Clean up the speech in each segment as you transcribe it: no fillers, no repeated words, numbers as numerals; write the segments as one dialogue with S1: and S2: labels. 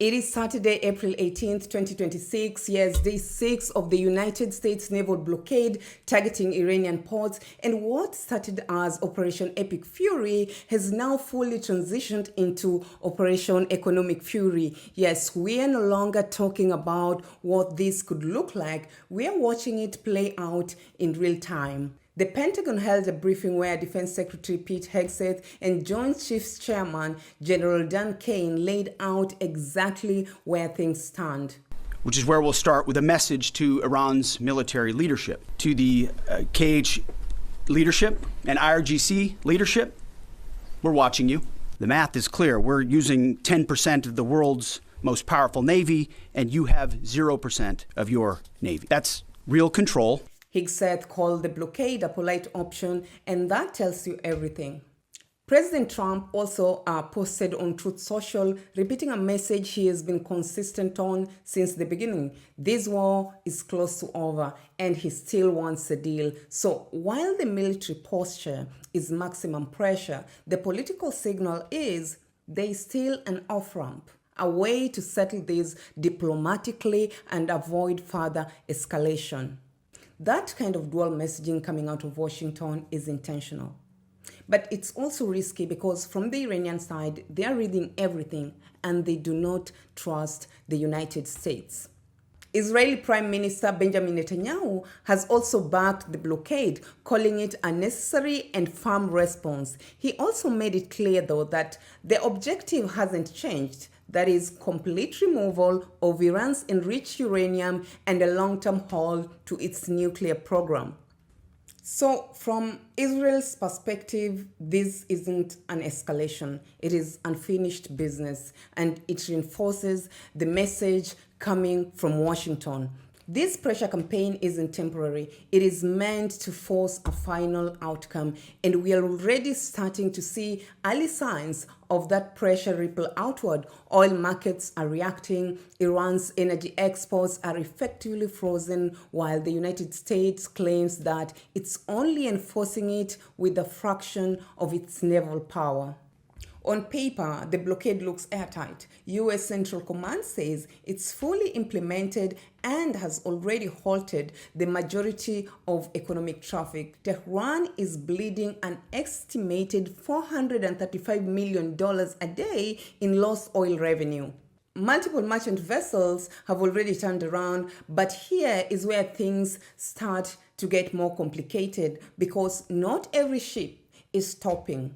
S1: It is Saturday, April 18th, 2026. Yes, day 6 of the United States naval blockade targeting Iranian ports. And what started as Operation Epic Fury has now fully transitioned into Operation Economic Fury. Yes, we are no longer talking about what this could look like. We are watching it play out in real time. The Pentagon held a briefing where Defense Secretary Pete Hegseth and Joint Chiefs Chairman General Dan Kane laid out exactly where things stand.
S2: Which is where we'll start with a message to Iran's military leadership, to the KH leadership and IRGC leadership. We're watching you. The math is clear. We're using 10% of the world's most powerful navy, and you have 0% of your navy. That's real control.
S1: Hegseth called the blockade a polite option, and that tells you everything. President Trump also posted on Truth Social, repeating a message he has been consistent on since the beginning. This war is close to over, and he still wants a deal. So while the military posture is maximum pressure, the political signal is there is still an off-ramp, a way to settle this diplomatically and avoid further escalation. That kind of dual messaging coming out of Washington is intentional. But it's also risky because from the Iranian side, they are reading everything and they do not trust the United States. Israeli Prime Minister Benjamin Netanyahu has also backed the blockade, calling it a necessary and firm response. He also made it clear, though, that the objective hasn't changed. That is complete removal of Iran's enriched uranium and a long-term halt to its nuclear program. So from Israel's perspective, this isn't an escalation. It is unfinished business, and it reinforces the message coming from Washington. This pressure campaign isn't temporary. It is meant to force a final outcome, and we are already starting to see early signs of that pressure ripple outward. Oil markets are reacting, Iran's energy exports are effectively frozen, while the United States claims that it's only enforcing it with a fraction of its naval power. On paper, the blockade looks airtight. U.S. Central Command says it's fully implemented and has already halted the majority of economic traffic. Tehran is bleeding an estimated $435 million a day in lost oil revenue. Multiple merchant vessels have already turned around, but here is where things start to get more complicated because not every ship is stopping.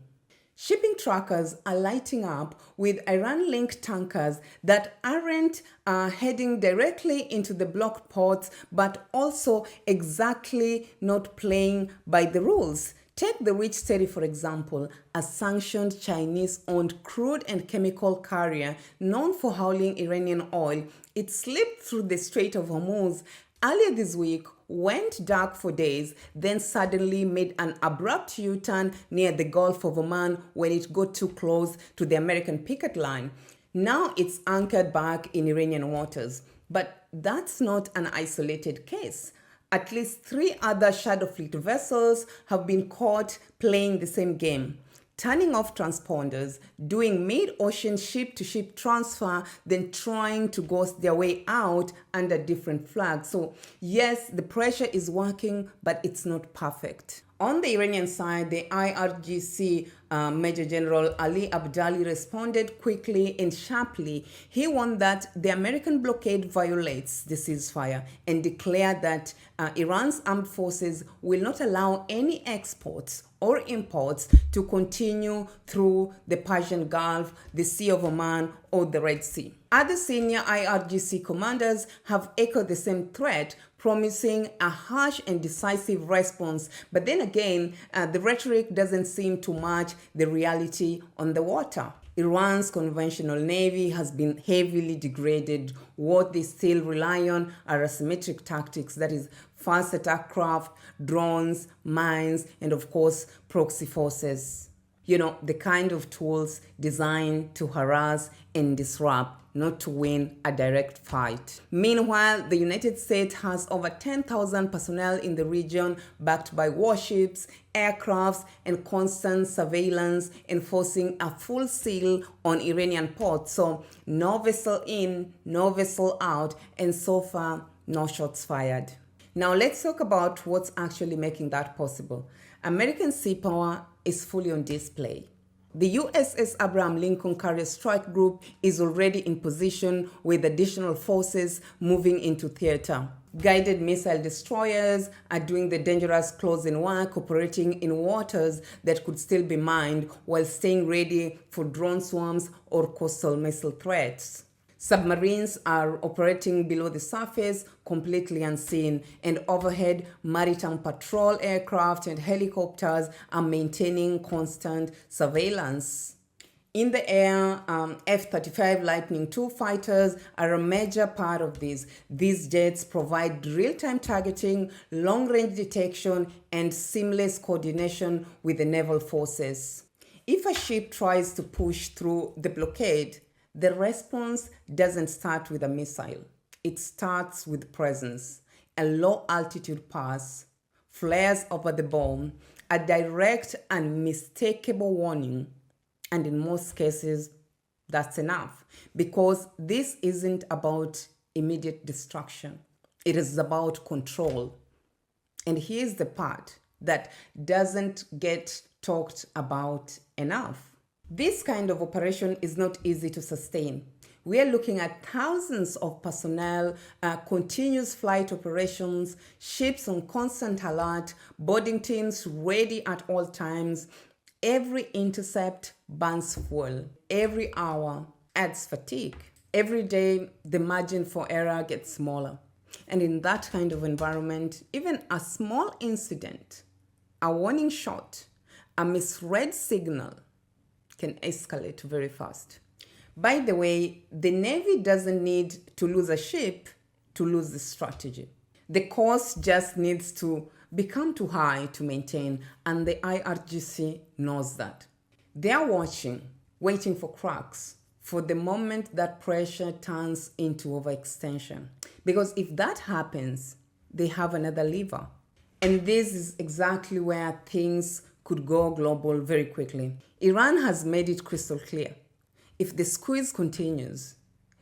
S1: Shipping trackers are lighting up with Iran-linked tankers that aren't heading directly into the blocked ports, but also exactly not playing by the rules. Take the Rich Steady, for example, a sanctioned Chinese-owned crude and chemical carrier known for hauling Iranian oil. It slipped through the Strait of Hormuz earlier this week, went dark for days, then suddenly made an abrupt U-turn near the Gulf of Oman when it got too close to the American picket line. Now it's anchored back in Iranian waters. But that's not an isolated case. At least 3 other Shadow Fleet vessels have been caught playing the same game, turning off transponders, doing mid-ocean ship-to-ship transfer, then trying to ghost their way out under different flags. So yes, the pressure is working, but it's not perfect. On the Iranian side, the IRGC Major General Ali Abdali responded quickly and sharply. He warned that the American blockade violates the ceasefire and declared that Iran's armed forces will not allow any exports or imports to continue through the Persian Gulf, the Sea of Oman, or the Red Sea. Other senior IRGC commanders have echoed the same threat, promising a harsh and decisive response. But then again, the rhetoric doesn't seem to match the reality on the water. Iran's conventional navy has been heavily degraded. What they still rely on are asymmetric tactics, that is, fast attack craft, drones, mines, and of course, proxy forces. The kind of tools designed to harass and disrupt, not to win a direct fight. Meanwhile, the United States has over 10,000 personnel in the region, backed by warships, aircrafts, and constant surveillance, enforcing a full seal on Iranian ports. So no vessel in, no vessel out, and so far, no shots fired. Now let's talk about what's actually making that possible. American sea power is fully on display. The USS Abraham Lincoln Carrier Strike Group is already in position with additional forces moving into theater. Guided missile destroyers are doing the dangerous closing work, operating in waters that could still be mined while staying ready for drone swarms or coastal missile threats. Submarines are operating below the surface, completely unseen, and overhead, maritime patrol aircraft and helicopters are maintaining constant surveillance. In the air, F-35 Lightning II fighters are a major part of this. These jets provide real-time targeting, long-range detection, and seamless coordination with the naval forces. If a ship tries to push through the blockade, the response doesn't start with a missile. It starts with presence, a low-altitude pass, flares over the bomb, a direct and unmistakable warning. And in most cases, that's enough, because this isn't about immediate destruction. It is about control. And here's the part that doesn't get talked about enough. This kind of operation is not easy to sustain. We are looking at thousands of personnel, continuous flight operations, ships on constant alert, boarding teams ready at all times. Every intercept burns fuel. Every hour adds fatigue. Every day, the margin for error gets smaller. And in that kind of environment, even a small incident, a warning shot, a misread signal, can escalate very fast. By the way, the Navy doesn't need to lose a ship to lose the strategy. The cost just needs to become too high to maintain, and the IRGC knows that. They are watching, waiting for cracks, for the moment that pressure turns into overextension. Because if that happens, they have another lever. And this is exactly where things could go global very quickly. Iran has made it crystal clear. If the squeeze continues,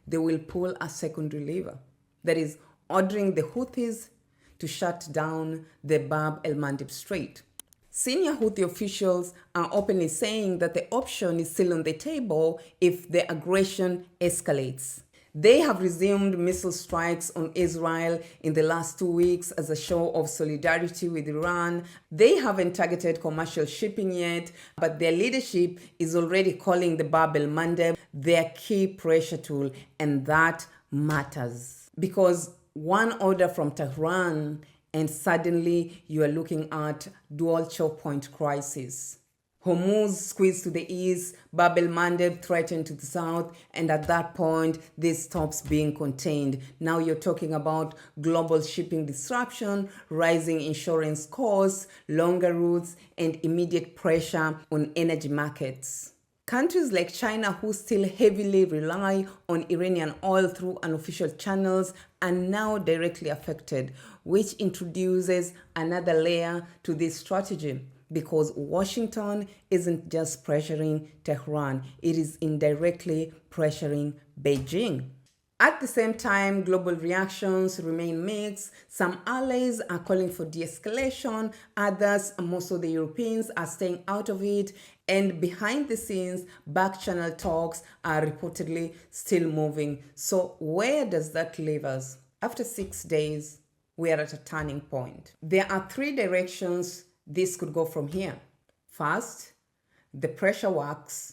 S1: they will pull a secondary lever. That is, ordering the Houthis to shut down the el-Mandeb Strait. Senior Houthi officials are openly saying that the option is still on the table if the aggression escalates. They have resumed missile strikes on Israel in the last 2 weeks as a show of solidarity with Iran. They haven't targeted commercial shipping yet, but their leadership is already calling the el-Mandeb their key pressure tool, and that matters. Because one order from Tehran and suddenly you are looking at dual chokepoint crisis. Hormuz squeezed to the east, el-Mandeb threatened to the south, and at that point, this stops being contained. Now you're talking about global shipping disruption, rising insurance costs, longer routes, and immediate pressure on energy markets. Countries like China, who still heavily rely on Iranian oil through unofficial channels, are now directly affected, which introduces another layer to this strategy. Because Washington isn't just pressuring Tehran, it is indirectly pressuring Beijing. At the same time, global reactions remain mixed. Some allies are calling for de-escalation, others, most of the Europeans, are staying out of it, and behind the scenes, back-channel talks are reportedly still moving. So where does that leave us? After 6 days, we are at a turning point. There are 3 directions this could go from here. First, the pressure works,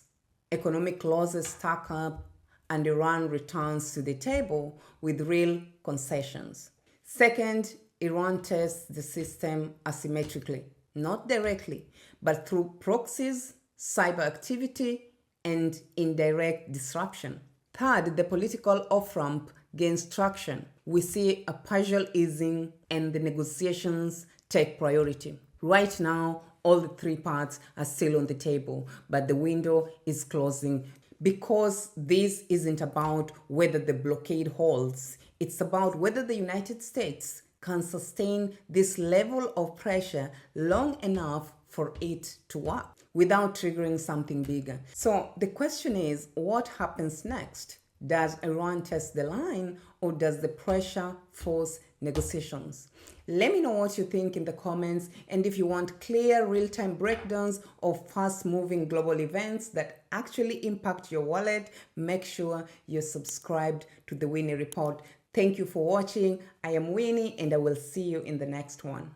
S1: economic losses stack up, and Iran returns to the table with real concessions. Second, Iran tests the system asymmetrically, not directly, but through proxies, cyber activity, and indirect disruption. Third, the political off-ramp gains traction. We see a partial easing and the negotiations take priority. Right now, all the three parts are still on the table, but the window is closing because this isn't about whether the blockade holds. It's about whether the United States can sustain this level of pressure long enough for it to work without triggering something bigger. So the question is, what happens next? Does Iran test the line, or does the pressure force negotiations? Let me know what you think in the comments, and if you want clear real-time breakdowns of fast-moving global events that actually impact your wallet, make sure you're subscribed to the Winnie Report. Thank you for watching. I am Winnie, and I will see you in the next one.